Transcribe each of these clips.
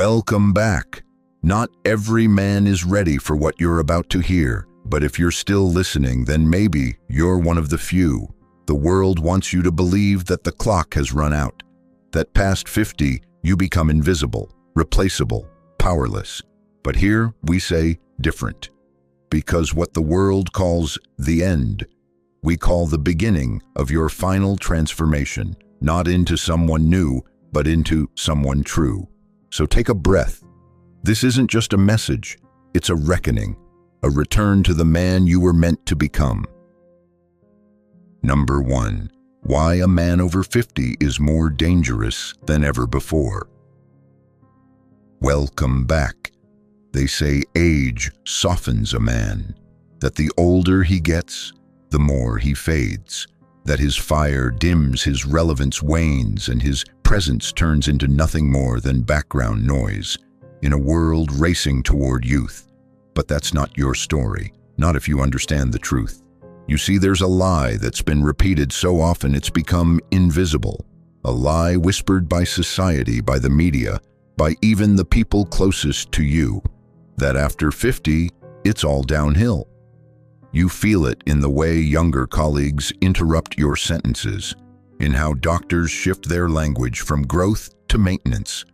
Welcome back. Not every man is ready for what you're about to hear, but if you're still listening, then maybe you're one of the few. The world wants you to believe that the clock has run out, that past 50, you become invisible, replaceable, powerless. But here we say different. Because what the world calls the end, we call the beginning of your final transformation, not into someone new, but into someone true. So take a breath. This isn't just a message, it's a reckoning, a return to the man you were meant to become. Number 1. Why a man over 50 is more dangerous than ever before. Welcome back. They say age softens a man, that the older he gets, the more he fades, that his fire dims, his relevance wanes, and his presence turns into nothing more than background noise in a world racing toward youth. But that's not your story, not if you understand the truth. You see, there's a lie that's been repeated so often it's become invisible, a lie whispered by society, by the media, by even the people closest to you, that after 50, it's all downhill. You feel it in the way younger colleagues interrupt your sentences, in how doctors shift their language from growth to maintenance,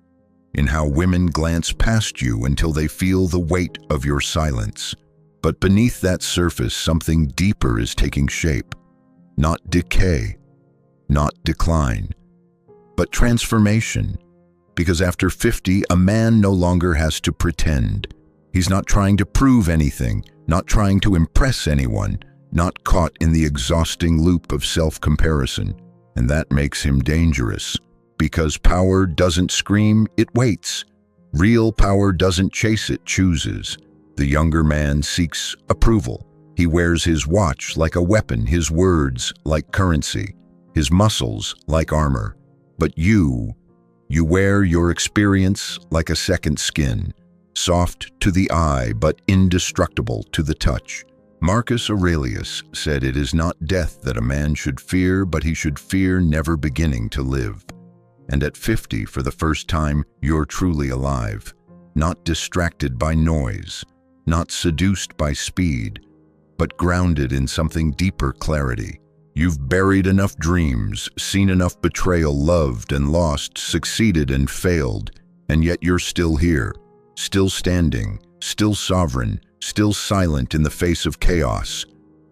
in how women glance past you until they feel the weight of your silence. But beneath that surface, something deeper is taking shape. Not decay, not decline, but transformation. Because after 50, a man no longer has to pretend. He's not trying to prove anything, not trying to impress anyone, not caught in the exhausting loop of self-comparison. And that makes him dangerous. Because power doesn't scream, it waits. Real power doesn't chase, it chooses. The younger man seeks approval. He wears his watch like a weapon, his words like currency, his muscles like armor. But you wear your experience like a second skin, soft to the eye but indestructible to the touch. Marcus Aurelius said it is not death that a man should fear, but he should fear never beginning to live. And at 50, for the first time, you're truly alive, not distracted by noise, not seduced by speed, but grounded in something deeper clarity. You've buried enough dreams, seen enough betrayal, loved and lost, succeeded and failed, and yet you're still here, still standing, still sovereign, still silent in the face of chaos.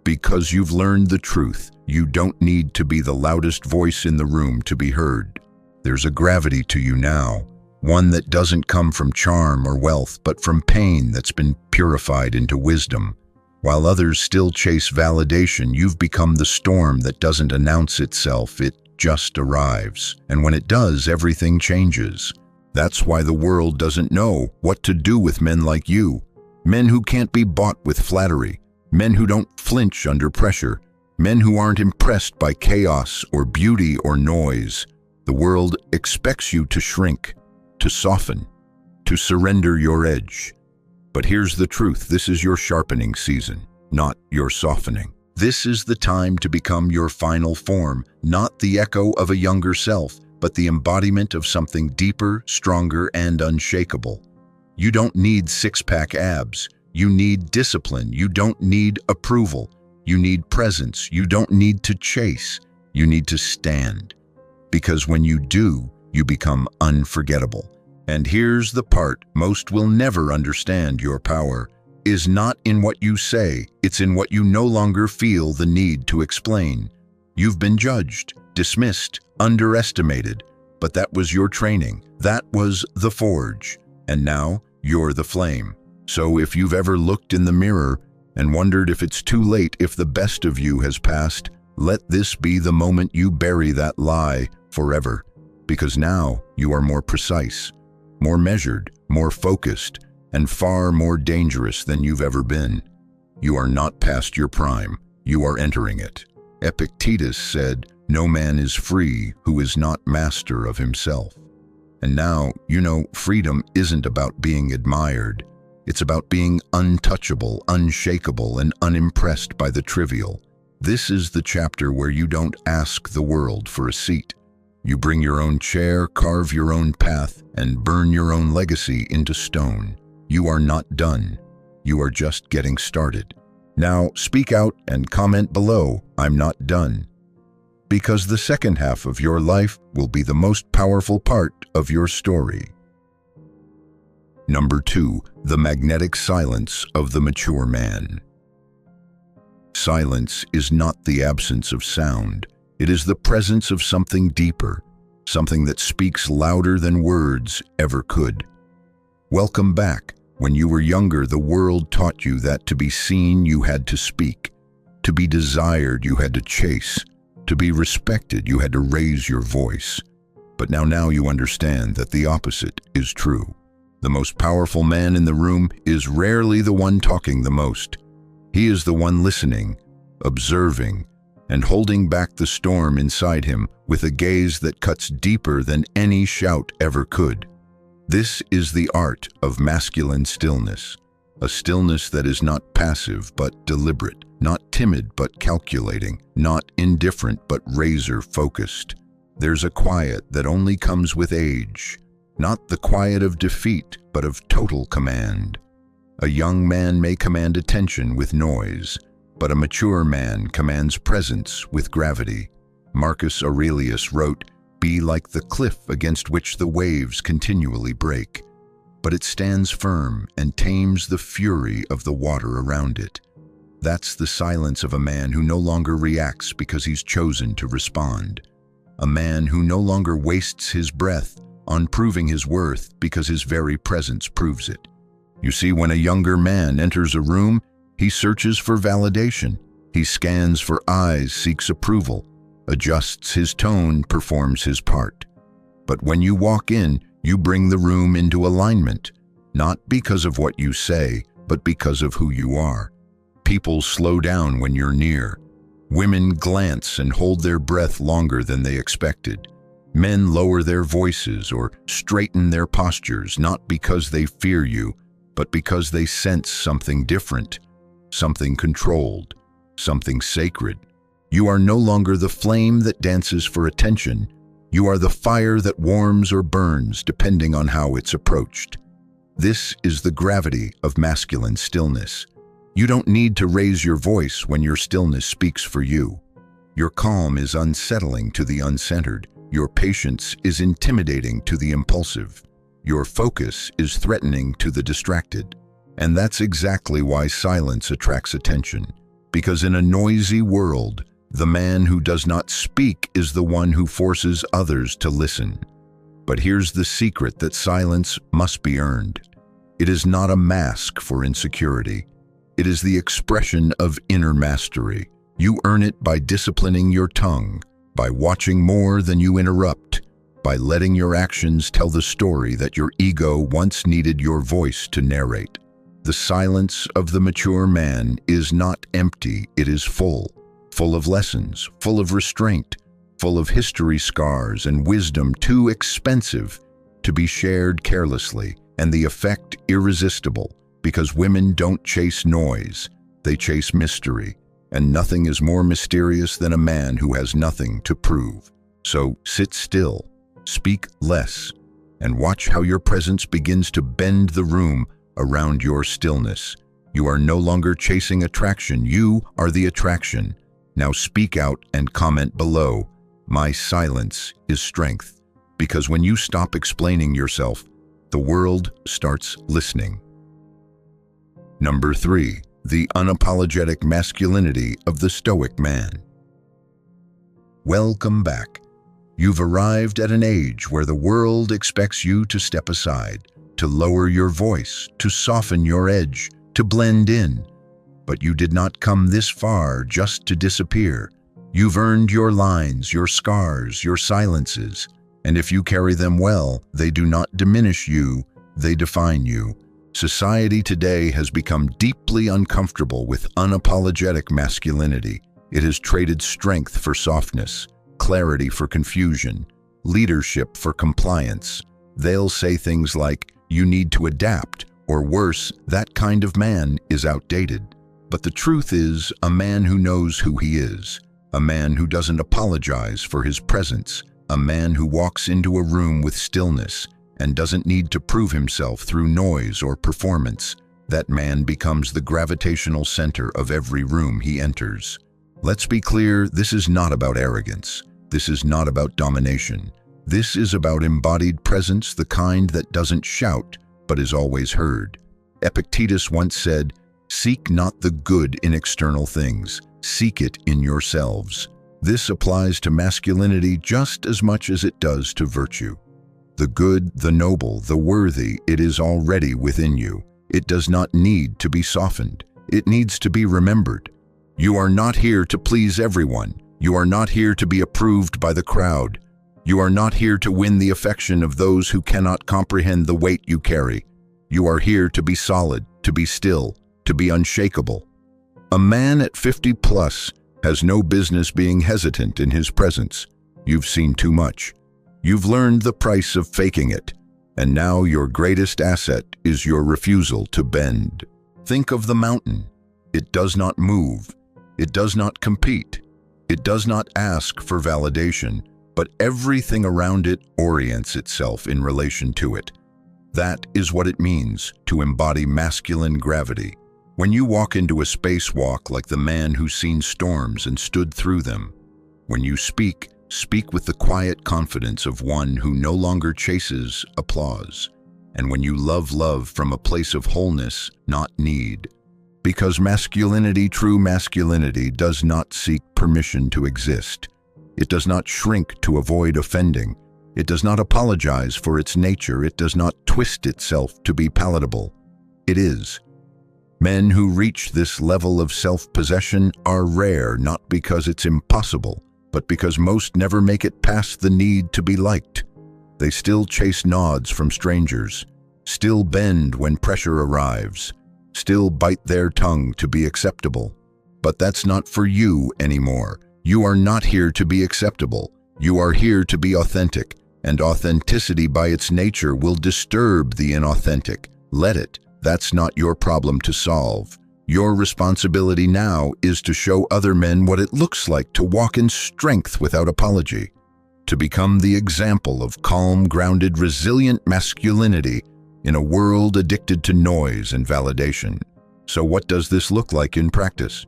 Because you've learned the truth, you don't need to be the loudest voice in the room to be heard. There's a gravity to you now, one that doesn't come from charm or wealth, but from pain that's been purified into wisdom. While others still chase validation, you've become the storm that doesn't announce itself, it just arrives. And when it does, everything changes. That's why the world doesn't know what to do with men like you. Men who can't be bought with flattery, men who don't flinch under pressure, men who aren't impressed by chaos or beauty or noise. The world expects you to shrink, to soften, to surrender your edge. But here's the truth, this is your sharpening season, not your softening. This is the time to become your final form, not the echo of a younger self, but the embodiment of something deeper, stronger, and unshakable. You don't need six-pack abs. You need discipline. You don't need approval. You need presence. You don't need to chase. You need to stand. Because when you do, you become unforgettable. And here's the part most will never understand: your power is not in what you say, it's in what you no longer feel the need to explain. You've been judged, dismissed, underestimated, but that was your training. That was the forge. And now you're the flame. So if you've ever looked in the mirror and wondered if it's too late, if the best of you has passed, let this be the moment you bury that lie forever. Because now you are more precise, more measured, more focused, and far more dangerous than you've ever been. You are not past your prime, you are entering it. Epictetus said, "No man is free who is not master of himself." And now, you know, freedom isn't about being admired. It's about being untouchable, unshakable, and unimpressed by the trivial. This is the chapter where you don't ask the world for a seat, You bring your own chair, carve your own path, and burn your own legacy into stone. You are not done. You are just getting started. Now speak out and comment below, "I'm not done." Because the second half of your life will be the most powerful part of your story. Number 2, the magnetic silence of the mature man. Silence is not the absence of sound. It is the presence of something deeper, something that speaks louder than words ever could. Welcome back. When you were younger, the world taught you that to be seen, you had to speak. To be desired, you had to chase. To be respected, you had to raise your voice. But now you understand that the opposite is true. The most powerful man in the room is rarely the one talking the most. He is the one listening, observing, and holding back the storm inside him with a gaze that cuts deeper than any shout ever could. This is the art of masculine stillness, a stillness that is not passive but deliberate, not timid but calculating, not indifferent but razor-focused. There's a quiet that only comes with age, not the quiet of defeat but of total command. A young man may command attention with noise, but a mature man commands presence with gravity. Marcus Aurelius wrote, "Be like the cliff against which the waves continually break, but it stands firm and tames the fury of the water around it." That's the silence of a man who no longer reacts because he's chosen to respond. A man who no longer wastes his breath on proving his worth because his very presence proves it. You see, when a younger man enters a room, he searches for validation. He scans for eyes, seeks approval, adjusts his tone, performs his part. But when you walk in, you bring the room into alignment, not because of what you say, but because of who you are. People slow down when you're near. Women glance and hold their breath longer than they expected. Men lower their voices or straighten their postures, not because they fear you, but because they sense something different, something controlled, something sacred. You are no longer the flame that dances for attention. You are the fire that warms or burns depending on how it's approached. This is the gravity of masculine stillness. You don't need to raise your voice when your stillness speaks for you. Your calm is unsettling to the uncentered. Your patience is intimidating to the impulsive. Your focus is threatening to the distracted. And that's exactly why silence attracts attention. Because in a noisy world, the man who does not speak is the one who forces others to listen. But here's the secret that silence must be earned. It is not a mask for insecurity. It is the expression of inner mastery. You earn it by disciplining your tongue, by watching more than you interrupt, by letting your actions tell the story that your ego once needed your voice to narrate. The silence of the mature man is not empty, it is full of lessons, full of restraint, full of history scars and wisdom too expensive to be shared carelessly, and the effect irresistible, because women don't chase noise, they chase mystery, and nothing is more mysterious than a man who has nothing to prove. So sit still, speak less, and watch how your presence begins to bend the room around your stillness. You are no longer chasing attraction, you are the attraction. Now speak out and comment below, "My silence is strength," because when you stop explaining yourself, the world starts listening. Number 3, the unapologetic masculinity of the Stoic man. Welcome back. You've arrived at an age where the world expects you to step aside, to lower your voice, to soften your edge, to blend in. But you did not come this far just to disappear. You've earned your lines, your scars, your silences, and if you carry them well, they do not diminish you, they define you. Society today has become deeply uncomfortable with unapologetic masculinity. It has traded strength for softness, clarity for confusion, leadership for compliance. They'll say things like, "You need to adapt," or worse, "That kind of man is outdated." But the truth is, a man who knows who he is, a man who doesn't apologize for his presence, a man who walks into a room with stillness and doesn't need to prove himself through noise or performance. That man becomes the gravitational center of every room he enters. Let's be clear, this is not about arrogance. This is not about domination. This is about embodied presence, the kind that doesn't shout, but is always heard. Epictetus once said, "Seek not the good in external things, seek it in yourselves." This applies to masculinity just as much as it does to virtue. The good, the noble, the worthy, it is already within you. It does not need to be softened. It needs to be remembered. You are not here to please everyone. You are not here to be approved by the crowd. You are not here to win the affection of those who cannot comprehend the weight you carry. You are here to be solid, to be still, to be unshakable. A man at 50 plus has no business being hesitant in his presence. You've seen too much. You've learned the price of faking it, and now your greatest asset is your refusal to bend. Think of the mountain. It does not move. It does not compete. It does not ask for validation, but everything around it orients itself in relation to it. That is what it means to embody masculine gravity. When you walk into a spacewalk like the man who's seen storms and stood through them. When you speak with the quiet confidence of one who no longer chases applause. And when you love from a place of wholeness, not need. Because masculinity, true masculinity, does not seek permission to exist. It does not shrink to avoid offending. It does not apologize for its nature. It does not twist itself to be palatable. It is. Men who reach this level of self-possession are rare, not because it's impossible, but because most never make it past the need to be liked. They still chase nods from strangers, still bend when pressure arrives, still bite their tongue to be acceptable. But that's not for you anymore. You are not here to be acceptable. You are here to be authentic, and authenticity by its nature will disturb the inauthentic. Let it. That's not your problem to solve. Your responsibility now is to show other men what it looks like to walk in strength without apology, to become the example of calm, grounded, resilient masculinity in a world addicted to noise and validation. So what does this look like in practice?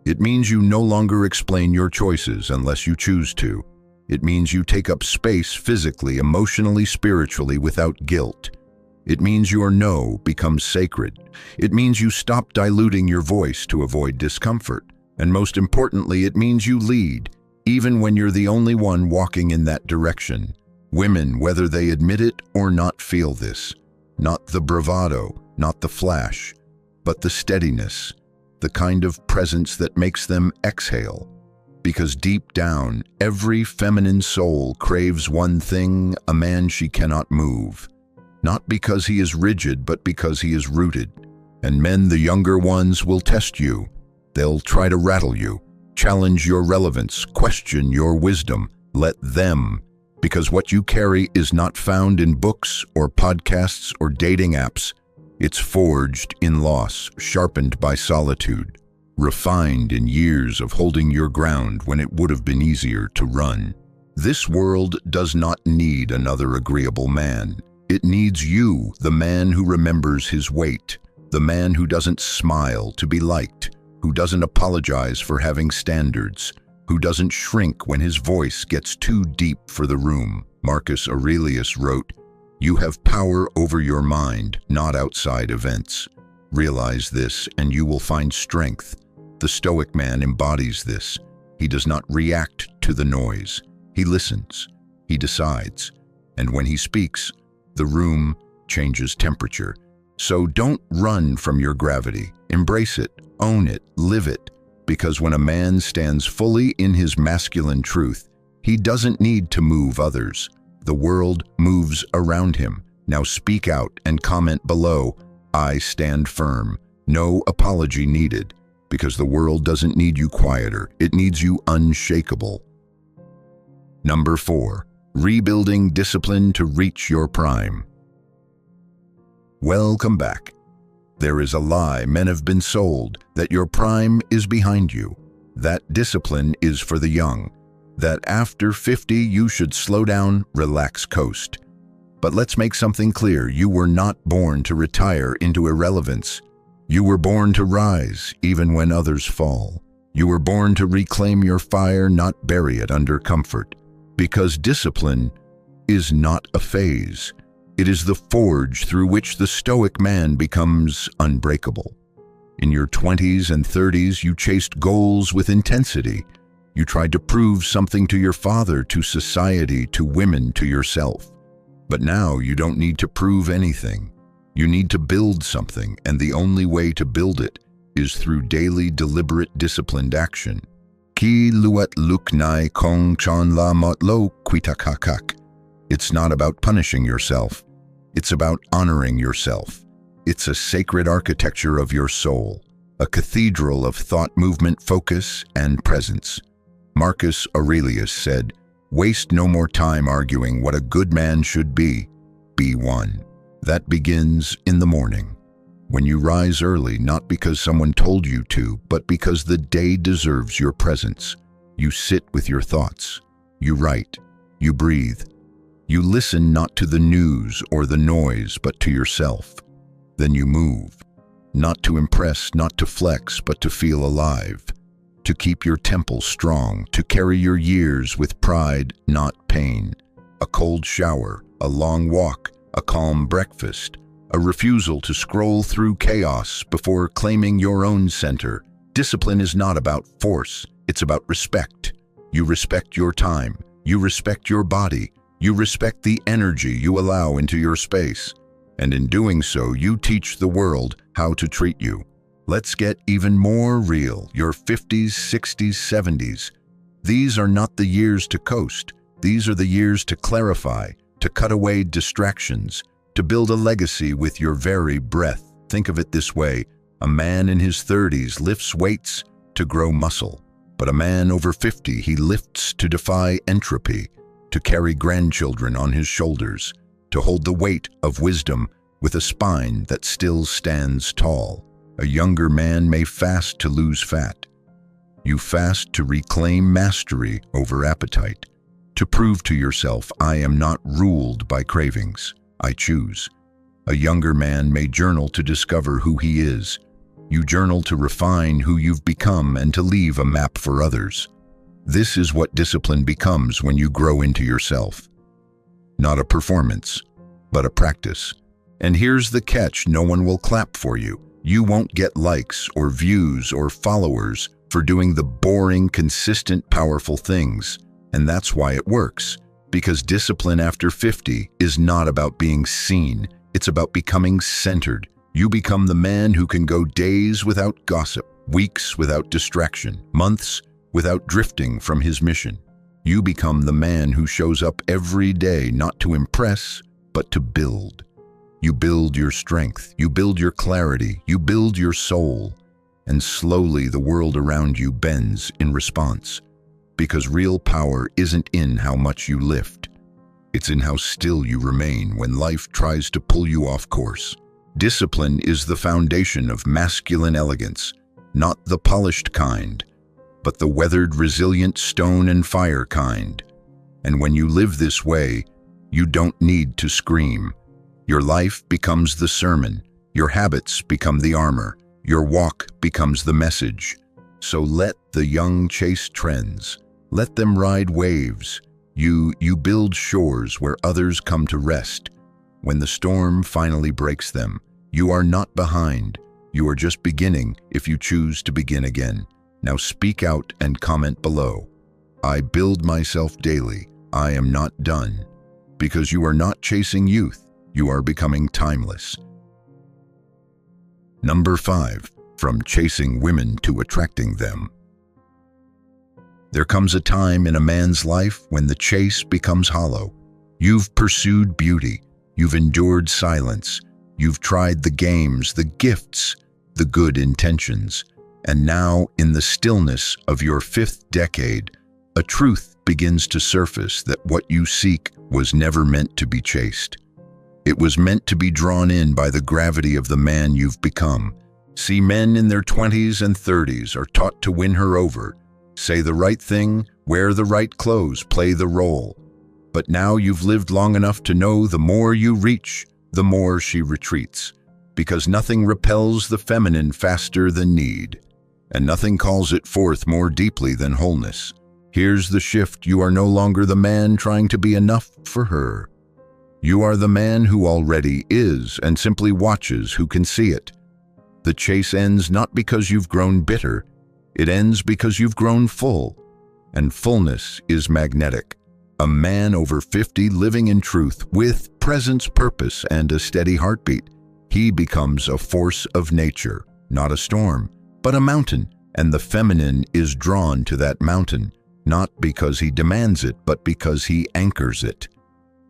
It means you no longer explain your choices unless you choose to. It means you take up space physically, emotionally, spiritually without guilt. It means your no becomes sacred. It means you stop diluting your voice to avoid discomfort. And most importantly, it means you lead, even when you're the only one walking in that direction. Women, whether they admit it or not, feel this. Not the bravado, not the flash, but the steadiness, the kind of presence that makes them exhale. Because deep down, every feminine soul craves one thing, a man she cannot move. Not because he is rigid, but because he is rooted. And men, the younger ones, will test you. They'll try to rattle you, challenge your relevance, question your wisdom. Let them, because what you carry is not found in books or podcasts or dating apps. It's forged in loss, sharpened by solitude, refined in years of holding your ground when it would have been easier to run. This world does not need another agreeable man. It needs you, the man who remembers his weight, the man who doesn't smile to be liked, who doesn't apologize for having standards, who doesn't shrink when his voice gets too deep for the room. Marcus Aurelius wrote, "You have power over your mind, not outside events. Realize this, and you will find strength." The Stoic man embodies this. He does not react to the noise. He listens. He decides. And when he speaks, the room changes temperature. So don't run from your gravity. Embrace it, own it, live it. Because when a man stands fully in his masculine truth, he doesn't need to move others. The world moves around him. Now speak out and comment below, "I stand firm." No apology needed. Because the world doesn't need you quieter. It needs you unshakable. Number 4. Rebuilding discipline to reach your prime. Welcome back. There is a lie men have been sold, that your prime is behind you. That discipline is for the young. that after 50 you should slow down, relax, coast. But let's make something clear. You were not born to retire into irrelevance. You were born to rise, even when others fall. You were born to reclaim your fire, not bury it under comfort. Because discipline is not a phase. It is the forge through which the Stoic man becomes unbreakable. In your 20s and 30s, you chased goals with intensity. You tried to prove something to your father, to society, to women, to yourself. But now you don't need to prove anything. You need to build something, and the only way to build it is through daily, deliberate, disciplined action. Ki luat luk nai kong chan la mot lo quitakakak. It's not about punishing yourself. It's about honoring yourself. It's a sacred architecture of your soul, a cathedral of thought, movement, focus, and presence. Marcus Aurelius said, "Waste no more time arguing what a good man should be. Be one." That begins in the morning, when you rise early, not because someone told you to, but because the day deserves your presence. You sit with your thoughts. You write. You breathe. You listen not to the news or the noise, but to yourself. Then you move, not to impress, not to flex, but to feel alive, to keep your temple strong, to carry your years with pride, not pain. A cold shower, a long walk, a calm breakfast, a refusal to scroll through chaos before claiming your own center. Discipline is not about force, it's about respect. You respect your time, you respect your body, you respect the energy you allow into your space. And in doing so, you teach the world how to treat you. Let's get even more real. Your 50s, 60s, 70s. These are not the years to coast. These are the years to clarify, to cut away distractions, to build a legacy with your very breath. Think of it this way. A man in his 30s lifts weights to grow muscle. But a man over 50, he lifts to defy entropy, to carry grandchildren on his shoulders, to hold the weight of wisdom with a spine that still stands tall. A younger man may fast to lose fat. You fast to reclaim mastery over appetite, to prove to yourself, I am not ruled by cravings, I choose. A younger man may journal to discover who he is. You journal to refine who you've become and to leave a map for others. This is what discipline becomes when you grow into yourself. Not a performance, but a practice. And here's the catch, no one will clap for you. You won't get likes or views or followers for doing the boring, consistent, powerful things. And that's why it works. Because discipline after 50 is not about being seen. It's about becoming centered. You become the man who can go days without gossip, weeks without distraction, months without drifting from his mission. You become the man who shows up every day not to impress, but to build. You build your strength, you build your clarity, you build your soul, and slowly the world around you bends in response. Because real power isn't in how much you lift. It's in how still you remain when life tries to pull you off course. Discipline is the foundation of masculine elegance, not the polished kind, but the weathered, resilient stone and fire kind. And when you live this way, you don't need to scream. Your life becomes the sermon, your habits become the armor, your walk becomes the message. So let the young chase trends, let them ride waves. You build shores where others come to rest. When the storm finally breaks them, you are not behind. You are just beginning if you choose to begin again. Now speak out and comment below. I build myself daily. I am not done. Because you are not chasing youth. You are becoming timeless. Number 5. From chasing women to attracting them. There comes a time in a man's life when the chase becomes hollow. You've pursued beauty. You've endured silence. You've tried the games, the gifts, the good intentions. And now, in the stillness of your 5th decade, a truth begins to surface that what you seek was never meant to be chased. It was meant to be drawn in by the gravity of the man you've become. See, men in their 20s and 30s are taught to win her over, say the right thing, Wear the right clothes, play the role. But now you've lived long enough to know the more you reach, the more she retreats. Because nothing repels the feminine faster than need, and nothing calls it forth more deeply than wholeness. Here's the shift: you are no longer the man trying to be enough for her. You are the man who already is and simply watches who can see it. The chase ends not because you've grown bitter, it ends because you've grown full, and fullness is magnetic. A man over 50 living in truth with presence, purpose, and a steady heartbeat. He becomes a force of nature, not a storm, but a mountain, and the feminine is drawn to that mountain, not because he demands it, but because he anchors it.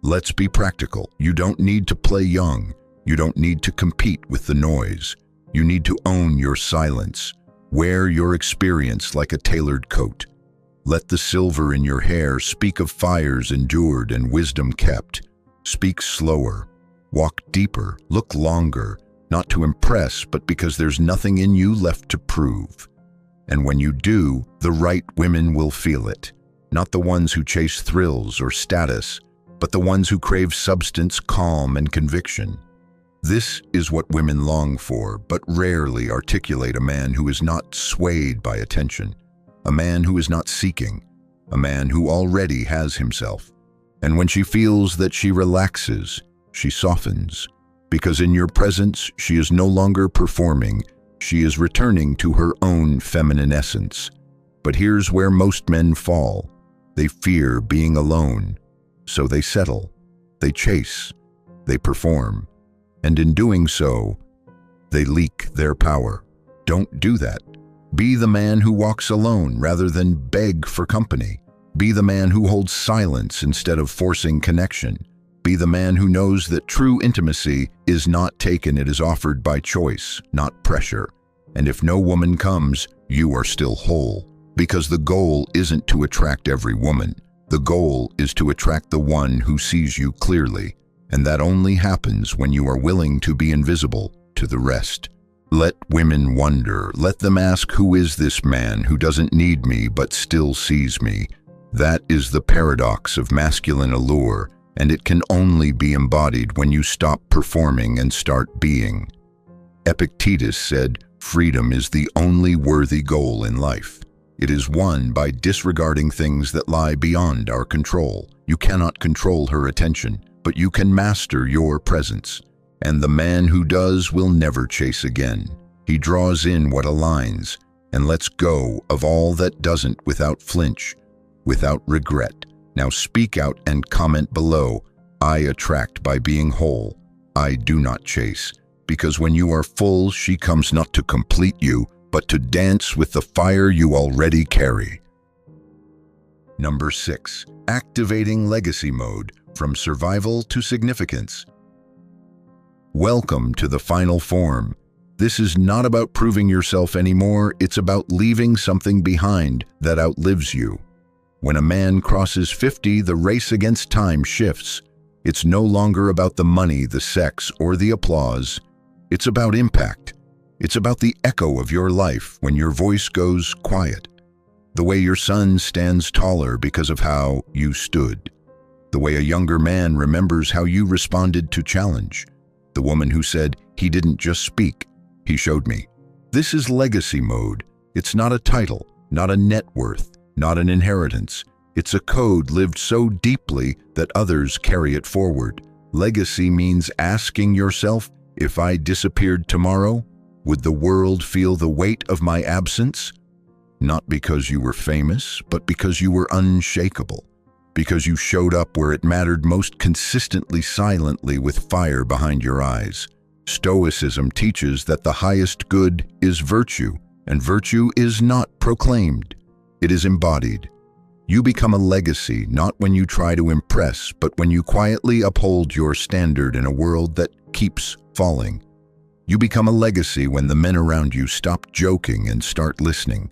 Let's be practical. You don't need to play young. You don't need to compete with the noise. You need to own your silence. Wear your experience like a tailored coat. Let the silver in your hair speak of fires endured and wisdom kept. Speak slower. Walk deeper. Look longer. Not to impress, but because there's nothing in you left to prove. And when you do, the right women will feel it. Not the ones who chase thrills or status, but the ones who crave substance, calm, and conviction. This is what women long for, but rarely articulate: a man who is not swayed by attention, a man who is not seeking, a man who already has himself. And when she feels that, she relaxes, she softens, because in your presence she is no longer performing, she is returning to her own feminine essence. But here's where most men fall. They fear being alone, so they settle, they chase, they perform, and in doing so, they leak their power. Don't do that. Be the man who walks alone rather than beg for company. Be the man who holds silence instead of forcing connection. Be the man who knows that true intimacy is not taken, it is offered by choice, not pressure. And if no woman comes, you are still whole. Because the goal isn't to attract every woman. The goal is to attract the one who sees you clearly. And that only happens when you are willing to be invisible to the rest. Let women wonder. Let them ask, who is this man who doesn't need me but still sees me? That is the paradox of masculine allure, and it can only be embodied when you stop performing and start being. Epictetus said, "Freedom is the only worthy goal in life. It is won by disregarding things that lie beyond our control. You cannot control her attention, but you can master your presence. And the man who does will never chase again. He draws in what aligns and lets go of all that doesn't without flinch, without regret." Now speak out and comment below. I attract by being whole. I do not chase. Because when you are full, she comes not to complete you, but to dance with the fire you already carry. Number 6. Activating legacy mode, from survival to significance. Welcome to the final form. This is not about proving yourself anymore, it's about leaving something behind that outlives you. When a man crosses 50, the race against time shifts. It's no longer about the money, the sex, or the applause. It's about impact. It's about the echo of your life when your voice goes quiet. The way your son stands taller because of how you stood. The way a younger man remembers how you responded to challenge. The woman who said, "He didn't just speak, he showed me." This is legacy mode. It's not a title, not a net worth, not an inheritance. It's a code lived so deeply that others carry it forward. Legacy means asking yourself, if I disappeared tomorrow, would the world feel the weight of my absence? Not because you were famous, but because you were unshakable. Because you showed up where it mattered most, consistently, silently, with fire behind your eyes. Stoicism teaches that the highest good is virtue, and virtue is not proclaimed. It is embodied. You become a legacy not when you try to impress, but when you quietly uphold your standard in a world that keeps falling. You become a legacy when the men around you stop joking and start listening.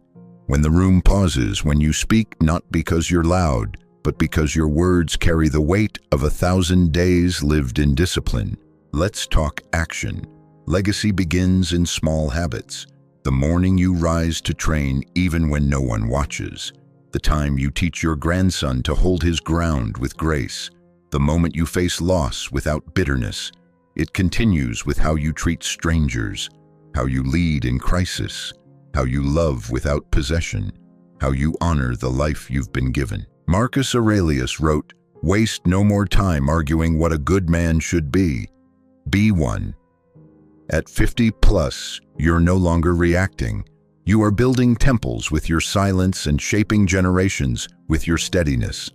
When the room pauses, when you speak not because you're loud, but because your words carry the weight of 1,000 days lived in discipline. Let's talk action. Legacy begins in small habits. The morning you rise to train even when no one watches. the time you teach your grandson to hold his ground with grace, the moment you face loss without bitterness. It continues with how you treat strangers, how you lead in crisis, how you love without possession, how you honor the life you've been given. Marcus Aurelius wrote, "Waste no more time arguing what a good man should be. Be one." At 50 plus, you're no longer reacting. You are building temples with your silence and shaping generations with your steadiness.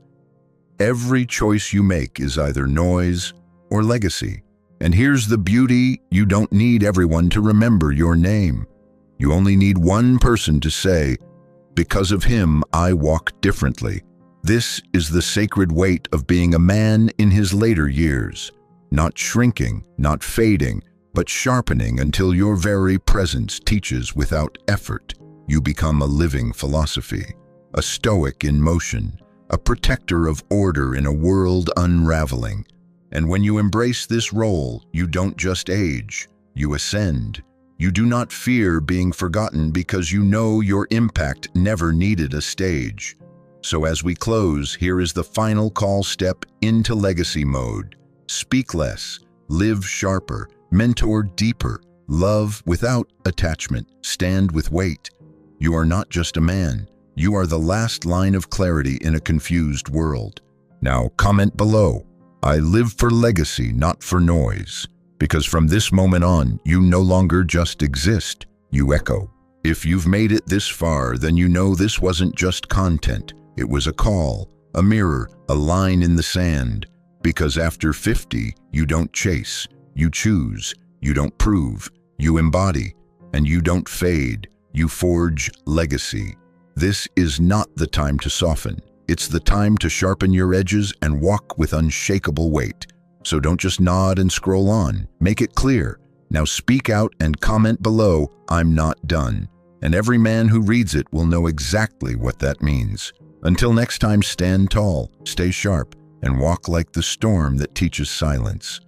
Every choice you make is either noise or legacy. And here's the beauty: you don't need everyone to remember your name. You only need one person to say, "Because of him, I walk differently." This is the sacred weight of being a man in his later years. Not shrinking, not fading, but sharpening until your very presence teaches without effort. You become a living philosophy, a Stoic in motion, a protector of order in a world unraveling. And when you embrace this role, you don't just age, you ascend. You do not fear being forgotten because you know your impact never needed a stage. So as we close, here is the final call: step into legacy mode. Speak less, live sharper, mentor deeper, love without attachment, stand with weight. You are not just a man. You are the last line of clarity in a confused world. Now comment below, "I live for legacy, not for noise." Because from this moment on, you no longer just exist, you echo. If you've made it this far, then you know this wasn't just content. It was a call, a mirror, a line in the sand. Because after 50, you don't chase, you choose, you don't prove, you embody, and you don't fade, you forge legacy. This is not the time to soften. It's the time to sharpen your edges and walk with unshakable weight. So don't just nod and scroll on. Make it clear. Now speak out and comment below, "I'm not done." And every man who reads it will know exactly what that means. Until next time, stand tall, stay sharp, and walk like the storm that teaches silence.